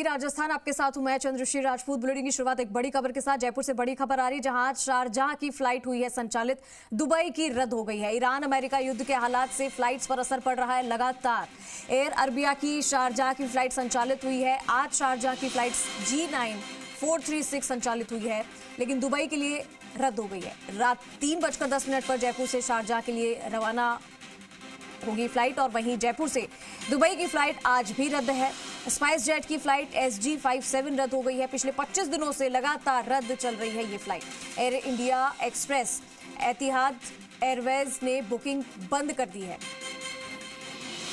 राजस्थान, आपके साथ हूं मैं चंद्रश्री राजपूत। बुलेटिन की शुरुआत एक बड़ी खबर के साथ। जयपुर से बड़ी खबर आ रही है, जहां आज शारजाह की फ्लाइट हुई है संचालित, दुबई की रद्द हो गई है। ईरान अमेरिका युद्ध के हालात से फ्लाइट्स पर असर पड़ रहा है लगातार। एयर अरबिया की शारजाह की फ्लाइट संचालित हुई है। आज शारजाह की फ्लाइट G9 436 संचालित हुई है, लेकिन दुबई के लिए रद्द हो गई है। रात 3:10 पर जयपुर से शारजाह के लिए रवाना होगी फ्लाइट, और वहीं जयपुर से दुबई की फ्लाइट आज भी रद्द है। स्पाइस जेट की फ्लाइट SG57 रद्द हो गई है। पिछले 25 दिनों से लगातार रद्द चल रही है ये फ्लाइट। एयर इंडिया एक्सप्रेस, एतिहाद एयरवेज ने बुकिंग बंद कर दी है।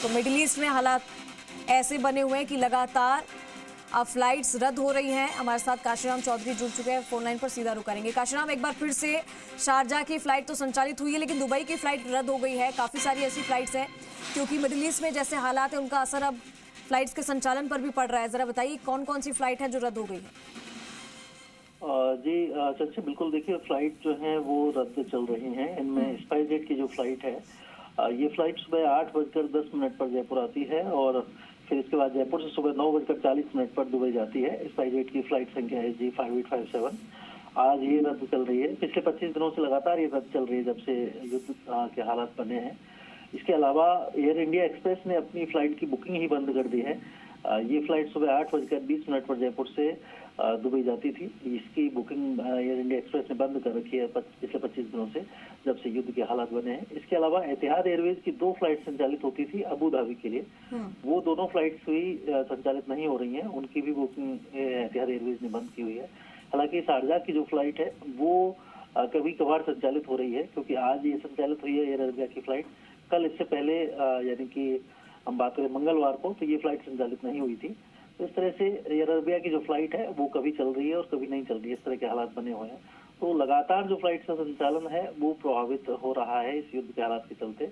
तो मिडिल ईस्ट में हालात ऐसे बने हुए हैं कि लगातार अब फ्लाइट्स रद्द हो रही हैं। हमारे साथ काशीराम चौधरी जुड़ चुके हैं, फोन लाइन पर सीधा रुख करेंगे। काशीराम, एक बार फिर से शारजाह की फ्लाइट तो संचालित हुई है, लेकिन दुबई की फ्लाइट रद्द हो गई है। काफ़ी सारी ऐसी फ्लाइट्स हैं, क्योंकि मिडिल ईस्ट में जैसे हालात है उनका असर अब फ्लाइट्स के संचालन पर भी पड़ रहा है। जरा बताइए कौन कौन सी फ्लाइट है जो रद्द हो गई है? जी चंची, बिल्कुल देखिए, फ्लाइट जो है वो रद्द चल रही हैं। इनमें स्पाइस जेट की जो फ्लाइट है, ये फ्लाइट सुबह 8:10 पर जयपुर आती है, और फिर इसके बाद जयपुर से सुबह 9:40 पर दुबई जाती है। स्पाइस जेट की फ्लाइट संख्या है G5857। आज ये रद्द चल रही है। पिछले 25 दिनों से लगातार ये रद्द चल रही है, जब से युद्ध के हालात बने हैं। इसके अलावा एयर इंडिया एक्सप्रेस ने अपनी फ्लाइट की बुकिंग ही बंद कर दी है। ये फ्लाइट सुबह 8:20 पर जयपुर से दुबई जाती थी। इसकी बुकिंग एयर इंडिया एक्सप्रेस ने बंद कर रखी है पिछले 25 दिनों से, जब से युद्ध के हालात बने हैं। इसके अलावा एतिहाद एयरवेज की 2 फ्लाइट संचालित होती थी अबू धाबी के लिए, वो दोनों फ्लाइट्स भी संचालित नहीं हो रही हैं। उनकी भी बुकिंग एतिहाद एयरवेज ने बंद की हुई है। हालांकि शारजाह की जो फ्लाइट है वो कभी कभार संचालित हो रही है, क्योंकि आज ये संचालित हुई है एयर अरबिया की फ्लाइट। कल इससे पहले यानी कि हम बात करें मंगलवार को, तो ये फ्लाइट संचालित नहीं हुई थी। तो इस तरह से एयर अरबिया की जो फ्लाइट है वो कभी चल रही है और कभी नहीं चल रही है। इस तरह के हालात बने हुए हैं। तो लगातार जो फ्लाइट का संचालन है वो प्रभावित हो रहा है इस युद्ध के हालात के चलते।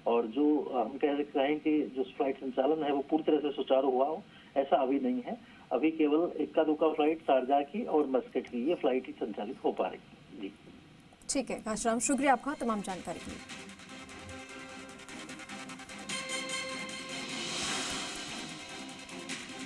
और जो हम कह सकते हैं कि जो फ्लाइट संचालन है वो पूरी तरह से सुचारू हुआ हो, ऐसा अभी नहीं है। अभी केवल इक्का दुक्का फ्लाइट शारजाह की और मस्कट की ये फ्लाइट ही संचालित हो पा रही है। जी ठीक है काशीराम, शुक्रिया आपका तमाम जानकारी के लिए।